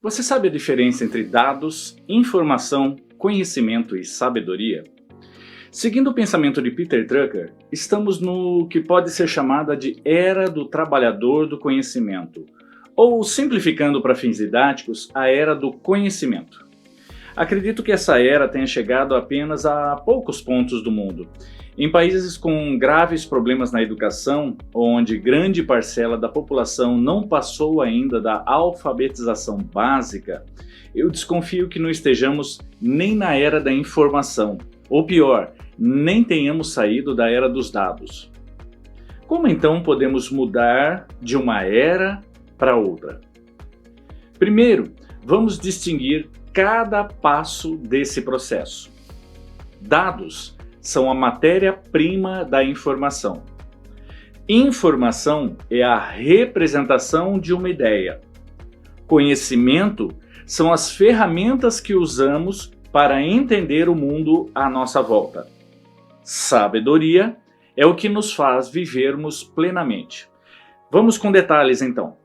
Você sabe a diferença entre dados, informação, conhecimento e sabedoria? Seguindo o pensamento de Peter Drucker, estamos no que pode ser chamada de Era do Trabalhador do Conhecimento, ou, simplificando para fins didáticos, a Era do Conhecimento. Acredito que essa era tenha chegado apenas a poucos pontos do mundo. Em países com graves problemas na educação, onde grande parcela da população não passou ainda da alfabetização básica, eu desconfio que não estejamos nem na era da informação, ou pior, nem tenhamos saído da era dos dados. Como então podemos mudar de uma era para outra? Primeiro, vamos distinguir cada passo desse processo. Dados são a matéria-prima da informação. Informação é a representação de uma ideia. Conhecimento são as ferramentas que usamos para entender o mundo à nossa volta. Sabedoria é o que nos faz vivermos plenamente. Vamos com detalhes então.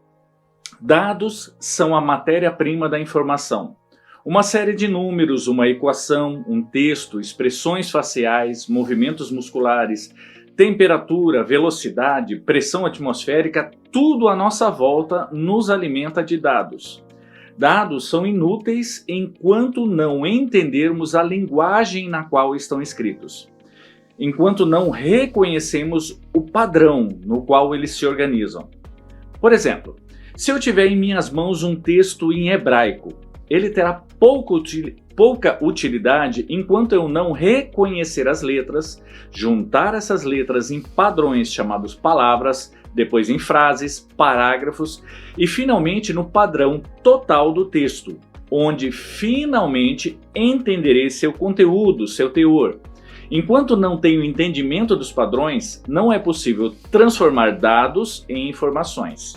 Dados são a matéria-prima da informação. Uma série de números, uma equação, um texto, expressões faciais, movimentos musculares, temperatura, velocidade, pressão atmosférica, tudo à nossa volta nos alimenta de dados. Dados são inúteis enquanto não entendermos a linguagem na qual estão escritos, enquanto não reconhecemos o padrão no qual eles se organizam. Por exemplo, se eu tiver em minhas mãos um texto em hebraico, ele terá pouca utilidade enquanto eu não reconhecer as letras, juntar essas letras em padrões chamados palavras, depois em frases, parágrafos e finalmente no padrão total do texto, onde finalmente entenderei seu conteúdo, seu teor. Enquanto não tenho entendimento dos padrões, não é possível transformar dados em informações.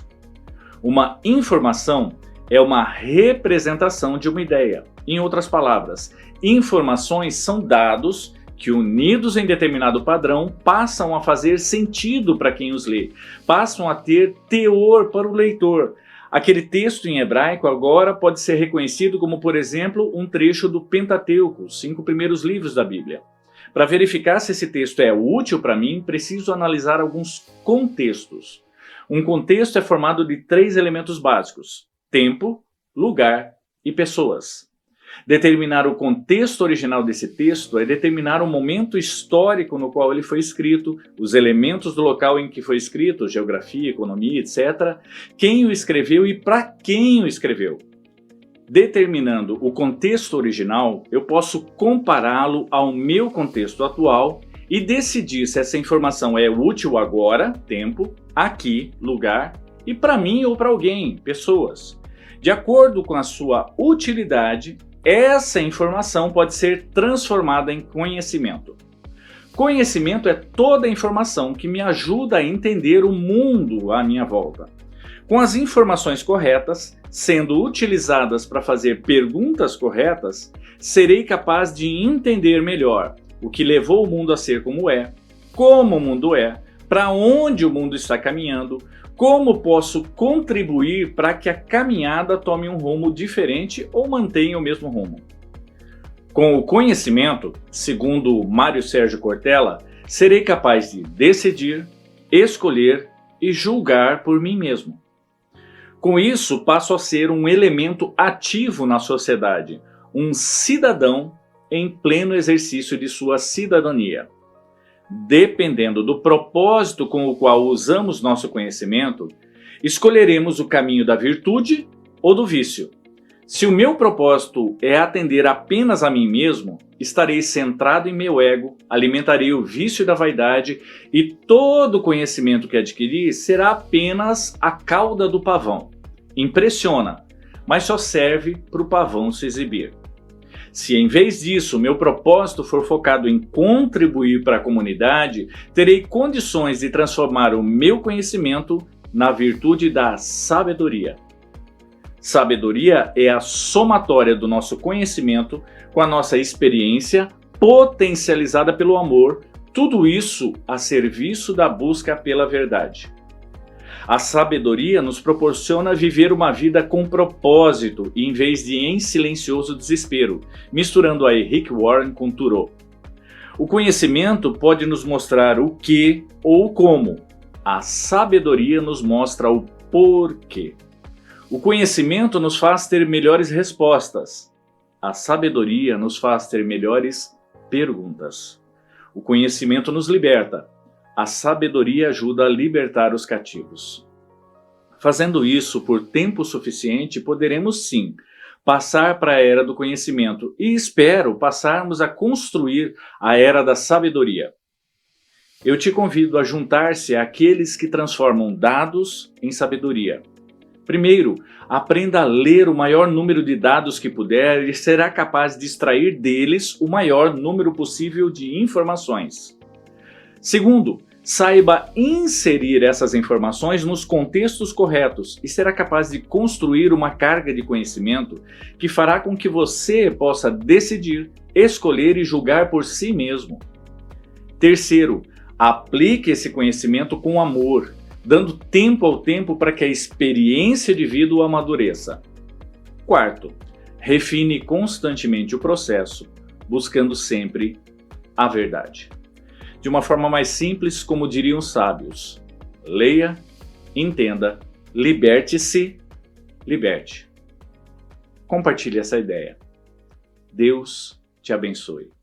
Uma informação é uma representação de uma ideia. Em outras palavras, informações são dados que, unidos em determinado padrão, passam a fazer sentido para quem os lê, passam a ter teor para o leitor. Aquele texto em hebraico agora pode ser reconhecido como, por exemplo, um trecho do Pentateuco, os 5 primeiros livros da Bíblia. Para verificar se esse texto é útil para mim, preciso analisar alguns contextos. Um contexto é formado de 3 elementos básicos: tempo, lugar e pessoas. Determinar o contexto original desse texto é determinar o momento histórico no qual ele foi escrito, os elementos do local em que foi escrito, geografia, economia, etc., quem o escreveu e para quem o escreveu. Determinando o contexto original, eu posso compará-lo ao meu contexto atual e decidir se essa informação é útil agora, tempo, aqui, lugar, e para mim ou para alguém, pessoas. De acordo com a sua utilidade, essa informação pode ser transformada em conhecimento. Conhecimento é toda a informação que me ajuda a entender o mundo à minha volta. Com as informações corretas, sendo utilizadas para fazer perguntas corretas, serei capaz de entender melhor o que levou o mundo a ser como é, como o mundo é, para onde o mundo está caminhando, como posso contribuir para que a caminhada tome um rumo diferente ou mantenha o mesmo rumo. Com o conhecimento, segundo Mário Sérgio Cortella, serei capaz de decidir, escolher e julgar por mim mesmo. Com isso, passo a ser um elemento ativo na sociedade, um cidadão em pleno exercício de sua cidadania. Dependendo do propósito com o qual usamos nosso conhecimento, escolheremos o caminho da virtude ou do vício. Se o meu propósito é atender apenas a mim mesmo, estarei centrado em meu ego, alimentarei o vício da vaidade e todo o conhecimento que adquiri será apenas a cauda do pavão. Impressiona, mas só serve para o pavão se exibir. Se em vez disso meu propósito for focado em contribuir para a comunidade, terei condições de transformar o meu conhecimento na virtude da sabedoria. Sabedoria é a somatória do nosso conhecimento com a nossa experiência potencializada pelo amor, tudo isso a serviço da busca pela verdade. A sabedoria nos proporciona viver uma vida com propósito, em vez de em silencioso desespero, misturando aí Rick Warren com Thoreau. O conhecimento pode nos mostrar o que ou como. A sabedoria nos mostra o porquê. O conhecimento nos faz ter melhores respostas. A sabedoria nos faz ter melhores perguntas. O conhecimento nos liberta. A sabedoria ajuda a libertar os cativos. Fazendo isso por tempo suficiente, poderemos sim passar para a era do conhecimento e espero passarmos a construir a era da sabedoria. Eu te convido a juntar-se àqueles que transformam dados em sabedoria. Primeiro, aprenda a ler o maior número de dados que puder e será capaz de extrair deles o maior número possível de informações. Segundo, saiba inserir essas informações nos contextos corretos e será capaz de construir uma carga de conhecimento que fará com que você possa decidir, escolher e julgar por si mesmo. Terceiro, aplique esse conhecimento com amor, dando tempo ao tempo para que a experiência de vida o amadureça. Quarto, refine constantemente o processo, buscando sempre a verdade. De uma forma mais simples, como diriam os sábios: leia, entenda, liberte-se, liberte. Compartilhe essa ideia. Deus te abençoe.